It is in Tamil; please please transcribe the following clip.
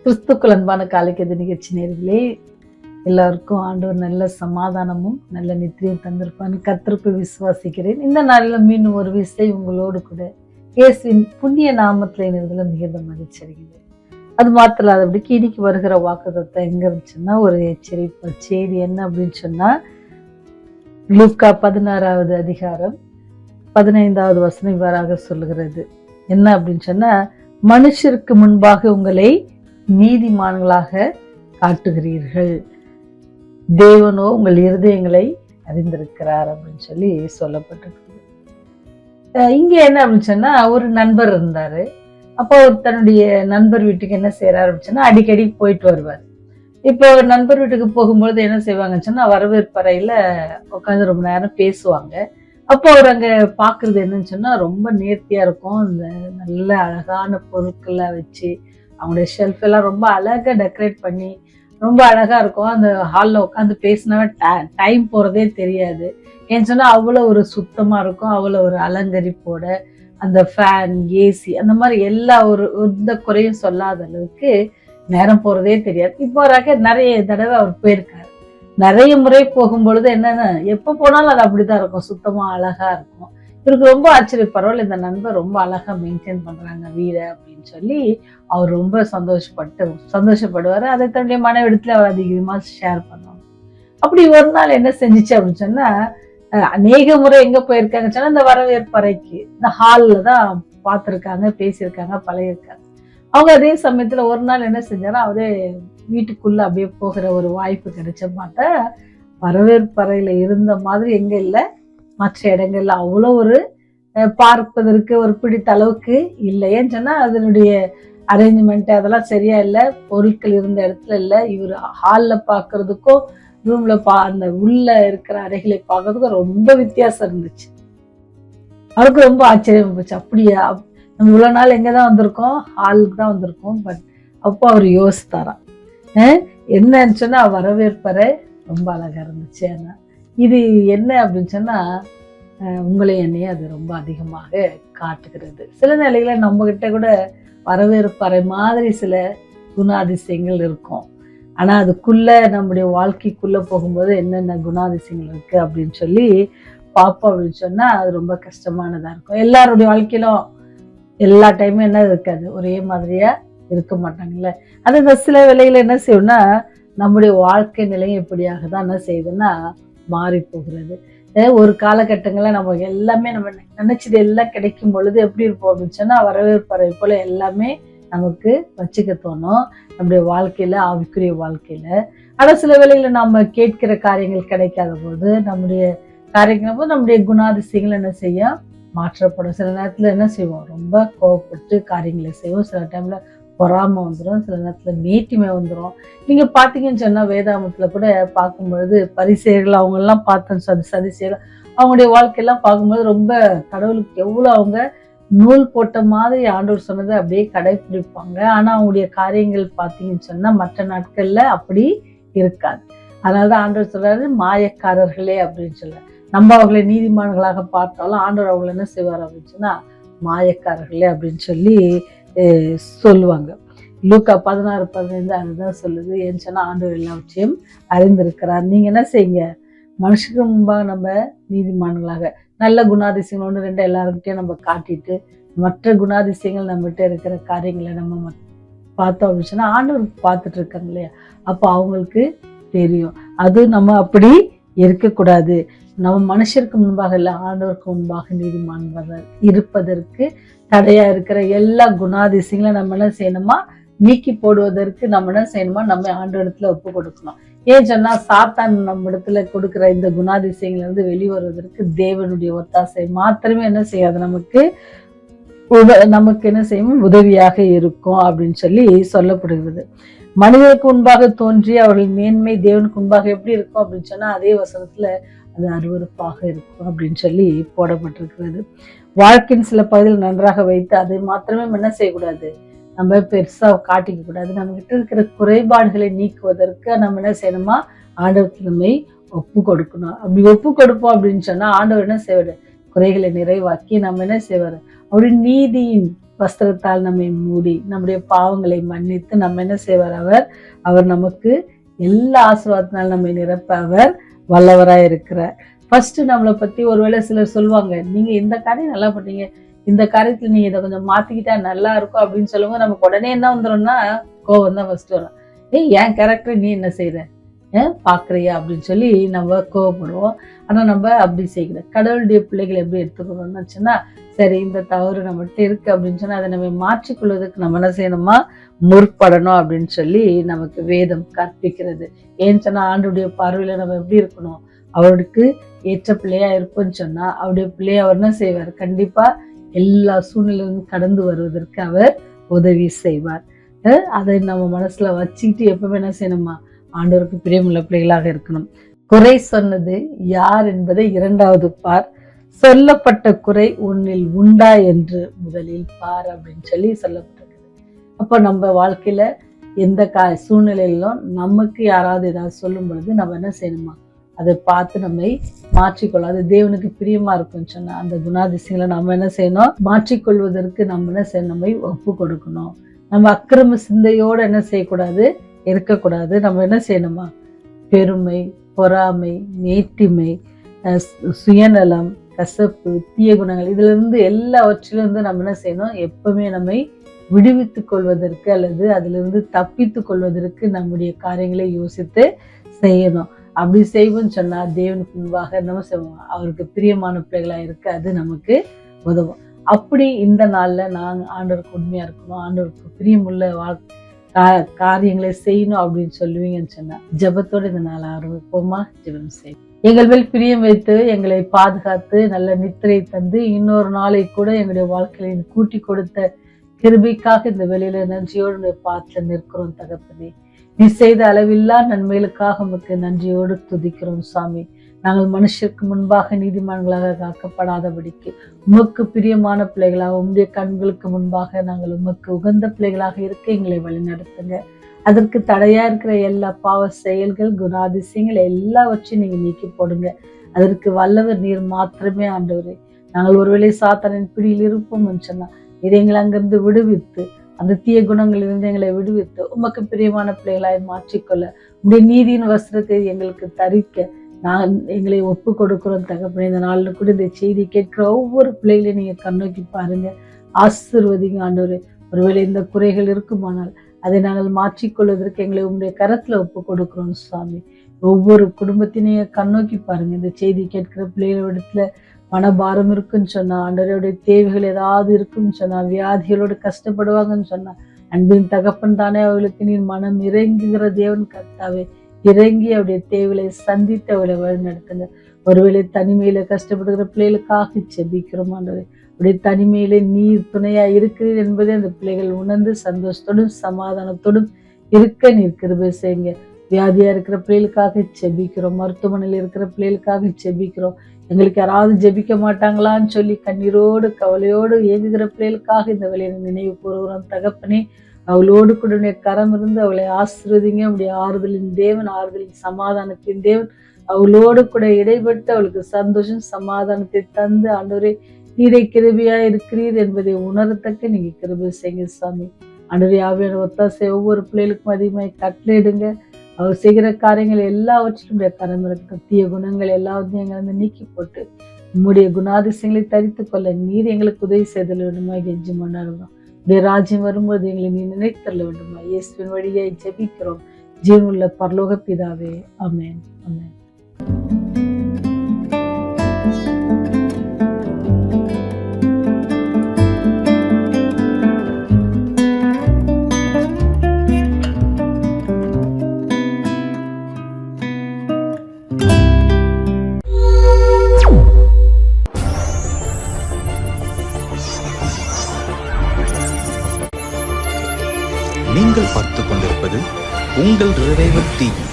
கிறிஸ்துக்கள் அன்பான காலைக்கது நிகழ்ச்சி நேர்களே, எல்லாருக்கும் ஆண்டவர் நல்ல சமாதானமும் நல்ல நித்திரையும் தந்திருப்பான்னு கர்த்தருக்குள் விசுவாசிக்கிறேன். இந்த நாளில் மீண்டும் ஒரு விசை உங்களோடு கூட இயேசுவின் புண்ணிய நாமத்தில் இணைவதில் மிகுந்த மகிழ்ச்சி அடைகிறேன். அது மாத்திரம் இல்லாதபடிக்கு இன்னைக்கு வருகிற வாக்குத்தத்தம் எங்க இருந்துச்சுன்னா, ஒரு எச்சரிப்பு செய்தி என்ன அப்படின்னு சொன்னா, லூக்கா 16வது அதிகாரம் 15வது வசனம் இவ்வாறாக சொல்லுகிறது. என்ன அப்படின்னு சொன்னா, மனுஷருக்கு முன்பாக உங்களை நீதிமான்களாக காட்டுகிறீர்கள், தேவனோ உங்கள் இருதயங்களை அறிந்திருக்கிறார் அப்படின்னு சொல்லி சொல்லப்பட்டிருக்கு. இங்க என்ன அப்படின்னு சொன்னா, ஒரு நண்பர் இருந்தாரு. அப்போ அவர் தன்னுடைய நண்பர் வீட்டுக்கு என்ன செய்யறாரு அப்படின்னு சொன்னா, அடிக்கடி போயிட்டு வருவார். இப்போ நண்பர் வீட்டுக்கு போகும்பொழுது என்ன செய்வாங்கன்னு சொன்னா, வரவேற்பறையில உட்காந்து ரொம்ப நேரம் பேசுவாங்க. அப்போ அவர் அங்க பாக்குறது என்னன்னு சொன்னா, ரொம்ப நேர்த்தியா இருக்கும். இந்த நல்ல அழகான பொருட்களை வச்சு அவங்களுடைய ஷெல்ஃப் எல்லாம் ரொம்ப அழகா டெக்கரேட் பண்ணி ரொம்ப அழகா இருக்கும். அந்த ஹால்ல உட்காந்து பேசினாவே டைம் போறதே தெரியாது. ஏன்னு சொன்னா அவ்வளவு ஒரு சுத்தமா இருக்கும், அவ்வளவு ஒரு அலங்கரிப்போட அந்த ஃபேன், ஏசி அந்த மாதிரி எல்லா எந்த குறையும் சொல்லாத அளவுக்கு நேரம் போறதே தெரியாது. இப்போ நிறைய தடவை அவர் போயிருக்காரு. நிறைய முறை போகும்பொழுது என்னன்னா, எப்ப போனாலும் அது அப்படிதான் இருக்கும், சுத்தமா அழகா இருக்கும். இவருக்கு ரொம்ப ஆச்சரியம், பரவாயில்ல இந்த நண்பர் ரொம்ப அழகா மெயின்டைன் பண்றாங்க வீடை அப்படின்னு சொல்லி அவர் ரொம்ப சந்தோஷப்படுவாரு. அதை தன்னுடைய மனைவிடத்துல அவர் அதிகமா ஷேர் பண்ணுவாங்க. அப்படி ஒரு நாள் என்ன செஞ்சுச்சு அப்படின்னு சொன்னா, அநேக முறை எங்க போயிருக்காங்க சொன்னா, இந்த வரவேற்பறைக்கு இந்த ஹால்ல தான் பார்த்திருக்காங்க, பேசியிருக்காங்க, பழகிருக்காங்க. அவங்க அதே சமயத்துல ஒரு நாள் என்ன செஞ்சாரா, அவரே வீட்டுக்குள்ள அப்படியே போகிற ஒரு வாய்ப்பு கிடைச்ச பார்த்தா, வரவேற்பறையில இருந்த மாதிரி எங்க இல்லை, மற்ற இடங்கள்ல அவ்வளோ ஒரு பார்ப்பதற்கு ஒரு பிடித்த அளவுக்கு இல்லை. ஏன்னு சொன்னா அதனுடைய அரேஞ்ச்மெண்ட் அதெல்லாம் சரியா இல்லை, பொருட்கள் இருந்த இடத்துல இல்லை. இவர் ஹால்ல பாக்குறதுக்கும் ரூம்ல அந்த உள்ள இருக்கிற அறைகளை பார்க்கறதுக்கும் ரொம்ப வித்தியாசம் இருந்துச்சு. அவருக்கு ரொம்ப ஆச்சரியம் இருந்துச்சு. அப்படியா, நம்ம இவ்வளவு நாள் எங்கதான் வந்திருக்கோம், ஹாலுக்கு தான் வந்திருக்கோம். பட் அப்போ அவர் யோசித்தாராம், என்னன்னு சொன்னா வரவேற்பறை ரொம்ப அழகா இருந்துச்சு. ஆனா இது என்ன அப்படின்னு சொன்னா, உங்களை என்னையே அது ரொம்ப அதிகமாக காட்டுகிறது. சில நிலையில நம்ம கிட்ட கூட வரவேற்பறை மாதிரி சில குணாதிசயங்கள் இருக்கும். ஆனா அதுக்குள்ள நம்முடைய வாழ்க்கைக்குள்ள போகும்போது என்னென்ன குணாதிசயங்கள் இருக்கு அப்படின்னு சொல்லி பார்ப்போம் அப்படின்னு சொன்னா, அது ரொம்ப கஷ்டமானதா இருக்கும். எல்லாருடைய வாழ்க்கையிலும் எல்லா டைமும் என்ன இருக்காது, ஒரே மாதிரியா இருக்க மாட்டாங்கல்ல. அது இந்த சில வேளையில என்ன செய்யும்னா, நம்முடைய வாழ்க்கை நிலையம் எப்படியாக தான் என்ன செய்யுதுன்னா மாறி போகிறது. ஒரு காலகட்டங்கள்ல நம்ம எல்லாமே நம்ம நினைச்சது எல்லாம் கிடைக்கும் பொழுது எப்படி இருப்போம் அப்படின்னு சொன்னா, வரவேற்பறை போல எல்லாமே நமக்கு வச்சுக்க தோணும் நம்முடைய வாழ்க்கையில, ஆவிக்குரிய வாழ்க்கையில. ஆனா சில வேளையில நம்ம கேட்கிற காரியங்கள் கிடைக்காத போது, நம்முடைய காரியங்கள் போது நம்முடைய குணாதிசயங்கள் என்ன செய்யும், மாற்றப்படும். சில நேரத்துல என்ன செய்வோம், ரொம்ப கோவப்பட்டு காரியங்களை செய்வோம். சில டைம்ல பொறாமை வந்துடும், சில நேரத்துல மேட்டிமை வந்துடும். நீங்க பாத்தீங்கன்னு சொன்னா, வேதாமத்துல கூட பார்க்கும்பொழுது பரிசேயர்கள் அவங்க எல்லாம் பார்த்தோம், சதிசேயர்கள் அவங்களுடைய வாழ்க்கையெல்லாம் பார்க்கும்போது ரொம்ப கடவுளுக்கு எவ்வளவு அவங்க நூல் போட்ட மாதிரி ஆண்டவர் சொன்னதை அப்படியே கடைபிடிப்பாங்க. ஆனா அவங்களுடைய காரியங்கள் பார்த்தீங்கன்னு சொன்னா மற்ற நாட்கள்ல அப்படி இருக்காது. அதனாலதான் ஆண்டவர் சொல்றாரு, மாயக்காரர்களே அப்படின்னு சொல்ல. நம்ம அவர்களை நீதிமான்களாக பார்த்தாலும் ஆண்டவர் அவங்களை என்ன செய்வார் அப்படின்னு சொன்னா, மாயக்காரர்களே அப்படின்னு சொல்லி சொல்லுவாங்க. லூக்கா 16:15 அதுதான் சொல்லுது. ஏன்னு சொன்னா, ஆண்டவர் எல்லாவற்றையும் அறிந்திருக்கிறார். நீங்க என்ன செய்யுங்க, மனுஷனுக்கு முன்பாக நம்ம நீதிமான்களாக நல்ல குணாதிசயங்கள் 1-2 எல்லாருக்கிட்டையும் நம்ம காட்டிட்டு, மற்ற குணாதிசயங்கள் நம்மகிட்ட இருக்கிற காரியங்களை நம்ம பார்த்தோம் அப்படின்னு சொன்னா, ஆண்டவருக்கு பார்த்துட்டு இருக்காங்க இல்லையா, அப்போ அவங்களுக்கு தெரியும். அது நம்ம அப்படி இருக்கக்கூடாது. நம்ம மனுஷருக்கு முன்பாக இல்லை, ஆண்டவருக்கு முன்பாக நீதிமான்கள் இருப்பதற்கு தடையா இருக்கிற எல்லா குணாதிசயங்களும் நம்ம என்ன செய்யணுமா, நீக்கி போடுவதற்கு நம்ம என்ன செய்யணுமா, நம்ம ஆண்டவரிடத்துல ஒப்பு கொடுக்கணும். ஏன் சொன்னா, சாத்தான் நம்ம இடத்துல கொடுக்கிற இந்த குணாதிசயங்கள் இருந்து வெளிவருவதற்கு தேவனுடைய ஒத்தாசை மாத்திரமே என்ன செய்யாது, நமக்கு என்ன செய்யும், உதவியாக இருக்கும் அப்படின்னு சொல்லி சொல்லப்படுகிறது. மனிதனுக்கு முன்பாக தோன்றி அவர்கள் மேன்மை தேவனுக்கு முன்பாக எப்படி இருக்கும் அப்படின்னு சொன்னா, அதே வசனத்துல அது அருவருப்பாக இருக்கும் அப்படின்னு சொல்லி போடப்பட்டிருக்கிறது. வாழ்க்கையின் சில பகுதியில் நன்றாக வைத்து அதை மாத்திரமே என்ன செய்யக்கூடாது, நம்ம பெருசா காட்டிக்க கூடாது. நம்ம கிட்ட இருக்கிற குறைபாடுகளை நீக்குவதற்கு நம்ம என்ன செய்யணுமா, ஆண்டவருக்கு நம்மை ஒப்பு கொடுக்கணும். அப்படி ஒப்பு கொடுப்போம் அப்படின்னு சொன்னா, ஆண்டவர் என்ன செய்வாரு, குறைகளை நிறைவாக்கி நம்ம என்ன செய்வார், அவருடைய நீதியின் வஸ்திரத்தால் நம்மை மூடி நம்முடைய பாவங்களை மன்னித்து நம்ம என்ன செய்வார், அவர் நமக்கு எல்லா ஆசீர்வாதத்தினாலும் நம்மை நிரப்ப அவர் வல்லவராய் இருக்கிறார். ஃபர்ஸ்ட் நம்மளை பத்தி ஒருவேளை சிலர் சொல்லுவாங்க, நீங்க இந்த காரியம் நல்லா பண்ணீங்க, இந்த காரியத்துல நீங்க இதை கொஞ்சம் மாத்திக்கிட்டா நல்லா இருக்கும் அப்படின்னு சொல்லும்போது நமக்கு உடனே என்ன வந்துடும்னா கோவம் தான் ஃபர்ஸ்ட் வரும். என் கேரக்டர் நீ என்ன செய்யற, பாக்குறியா அப்படின்னு சொல்லி நம்ம கோவப்படுவோம். ஆனா நம்ம அப்படி செய்யக்கூடாது. கடவுளுடைய பிள்ளைகளை எப்படி எடுத்துக்கணும்னு சொன்னா, சரி இந்த தவறு நம்மகிட்ட இருக்கு அப்படின்னு சொன்னா அதை நம்ம மாற்றிக்கொள்வதற்கு நம்ம என்ன செய்யணுமா, முற்படணும் அப்படின்னு சொல்லி நமக்கு வேதம் கற்பிக்கிறது. ஏன்னு சொன்னா ஆண்டுடைய பார்வையில நம்ம எப்படி இருக்கணும், அவருக்கு ஏற்ற பிள்ளையா இருப்போம்னு சொன்னா அவருடைய பிள்ளைய அவர் என்ன செய்வார், கண்டிப்பா எல்லா சூழ்நிலையும் கடந்து வருவதற்கு அவர் உதவி செய்வார். அதை நம்ம மனசுல வச்சுக்கிட்டு எப்பவுமே என்ன செய்யணுமா, ஆண்டவருக்கு பிரியமுள்ள பிள்ளைகளாக இருக்கணும். குறை சொன்னது யார் என்பதை இரண்டாவது பார், சொல்லப்பட்ட குறை உன்னில் உண்டா என்று முதலில் பார் அப்படின்னு சொல்லி சொல்லப்பட்டிருக்குது. அப்ப நம்ம வாழ்க்கையில எந்த சூழ்நிலையிலும் நமக்கு யாராவது ஏதாவது சொல்லும் பொழுது நம்ம என்ன செய்யணுமா, அதை பார்த்து நம்மை மாற்றிக்கொள்ளும். அது தேவனுக்கு பிரியமா இருக்கும்னு சொன்னா அந்த குணாதிசயங்களை நம்ம என்ன செய்யணும், மாற்றிக்கொள்வதற்கு நம்ம என்ன செய்யணும், நம்மை ஒப்பு கொடுக்கணும். நம்ம அக்கிரம சிந்தையோடு என்ன செய்யக்கூடாது, இருக்கக்கூடாது. நம்ம என்ன செய்யணுமா, பெருமை, பொறாமை, மேட்டிமை, சுயநலம், கசப்பு, தீய குணங்கள் இதுல இருந்து எல்லாவற்றிலிருந்து நம்ம என்ன செய்யணும், எப்பவுமே நம்மை விடுவித்துக் கொள்வதற்கு அல்லது அதுல இருந்து தப்பித்துக் கொள்வதற்கு நம்முடைய காரியங்களை யோசித்து செய்யணும். அப்படி செய்வோம்னு சொன்னா தேவனுக்கு முன்பாக நம்ம செய்வோம், அவருக்கு பிரியமான பிள்ளைகளா இருக்க அது நமக்கு உதவும். அப்படி இந்த நாள்ல நாங்க ஆண்டவருக்கு உண்மையா இருக்கணும், ஆண்டவருக்கு பிரியமுள்ள காரியங்களை செய்யணும் அப்படின்னு சொல்லுவீங்கன்னு சொன்னா ஜெபத்தோடு இந்த நாள் ஆரம்பிப்போமா. ஜெபம் செய்யும். எங்கள் மேல் பிரியம் வைத்து எங்களை பாதுகாத்து நல்ல நித்திரை தந்து இன்னொரு நாளை கூட எங்களுடைய வாழ்க்கையில கூட்டி கொடுத்த கிருபைக்காக இந்த வெளியில நன்றியோடு பாத்துல நிற்கிறோம் தகப்பனே. நீ செய்த அளவில்லா நன்மைகளுக்காக உமக்கு நன்றியோடு துதிக்கிறோம் சாமி. நாங்கள் மனுஷருக்கு முன்பாக நீதிமான்களாக காக்கப்படாதபடிக்கு உமக்கு பிரியமான பிள்ளைகளாக உம்முடைய கண்களுக்கு முன்பாக நாங்கள் உமக்கு உகந்த பிள்ளைகளாக இருக்க எங்களை வழிநடத்துங்க. அதற்கு தடையா இருக்கிற எல்லா பாவ செயல்கள், குணாதிசயங்கள் எல்லாவற்றையும் நீங்க நீக்கி போடுங்க. அதற்கு வல்லவர் நீர் மாத்திரமே ஆண்டவரே. நாங்கள் ஒருவேளை சாத்தானின் பிடியில் இருப்போம் சொன்னா இதை எங்களை அங்கிருந்து விடுவித்து அந்த தீய குணங்களிலிருந்து எங்களை விடுவித்து உமக்கு பிரியமான பிள்ளைகளாய் மாற்றிக்கொள்ள உடைய நீதியின் வஸ்திரத்தை எங்களுக்கு தரிக்க நான் எங்களை ஒப்பு கொடுக்கிறோம் தகப்பனே. இந்த நாள்ல கூட இந்த செய்தி கேட்கிற ஒவ்வொரு பிள்ளைகளையும் நீங்க கண்ணோக்கி பாருங்க, ஆசீர்வதிங்க ஆண்டவரே. ஒருவேளை இந்த குறைகள் இருக்குமானால் அதை நாங்கள் மாற்றிக்கொள்வதற்கு எங்களை உங்களுடைய கரத்துல ஒப்பு கொடுக்கிறோம் சுவாமி. ஒவ்வொரு குடும்பத்தையும் நீங்க கண்ணோக்கி பாருங்க. இந்த செய்தி கேட்கிற பிள்ளைகளிடத்துல மனபாரம் இருக்குன்னு சொன்னா, ஆண்டவருடைய தேவைகள் ஏதாவது இருக்குன்னு சொன்னா, வியாதிகளோடு கஷ்டப்படுவாங்கன்னு சொன்னா, அன்பின் தகப்பன் தானே அவர்களுக்கு நீர் மனம் இறங்குகிற தேவன் கர்த்தாவே. இறங்கி அவருடைய தேவைகளை சந்தித்து அவளை வழி நடத்துங்க. ஒருவேளை தனிமையில கஷ்டப்படுகிற பிள்ளைகளுக்காக செபிக்கிறோம் ஆண்டவரே. அவருடைய தனிமையில நீர் துணையா இருக்கிறீர் என்பதை அந்த பிள்ளைகள் உணர்ந்து சந்தோஷத்தோடும் சமாதானத்தோடும் இருக்க நீர் கிருபை செய்யுங்க. வியாதியா இருக்கிற பிள்ளைகளுக்காக செபிக்கிறோம், மருத்துவமனையில் இருக்கிற பிள்ளைகளுக்காக செபிக்கிறோம். எங்களுக்கு யாராவது ஜெபிக்க மாட்டாங்களான்னு சொல்லி கண்ணீரோடு கவலையோடு ஏங்குகிற பிள்ளைகளுக்காக இந்த வேலையை நினைவு கூறுகிறோம் தகப்பனே. அவளோடு கூட கரம் இருந்து அவளை ஆசீர்வதிங்க. அவளுடைய ஆறுதலின் தேவன், ஆறுதலின் சமாதானத்தின் தேவன் அவளோடு கூட இடைப்பட்டு அவளுக்கு சந்தோஷம் சமாதானத்தை தந்து ஆண்டவரே நீரை கிருபையா இருக்கிறீர் என்பதை உணரத்தக்க நீங்க கிருபை செய்யுங்க சாமி. ஆண்டவரே ஆவியான ஒத்தாசை ஒவ்வொரு பிள்ளைகளுக்கும் அதிகமாக கட்டளையிடுங்க. அவர் செய்கிற காரியங்கள் எல்லாவற்றிலும் கரம் இருக்க தீய குணங்கள் எல்லாத்தையும் எங்களை வந்து நீக்கி போட்டு உம்முடைய குணாதிசயங்களை தரித்துக் கொள்ள நீர் எங்களுக்கு உதவி செய்தல் வேண்டுமா கெஞ்சி மன்னாடுவோம். உடைய ராஜ்யம் வரும்போது எங்களை நீ நினைத்தள்ள வேண்டுமா. இயேசுவின் வழியை ஜெபிக்கிறோம் ஜீவனுள்ள பரலோக பிதாவே. ஆமென் ஆமென். நீங்கள் பார்த்துக் கொண்டிருப்பது உங்கள் ரிவைவர் டிவி.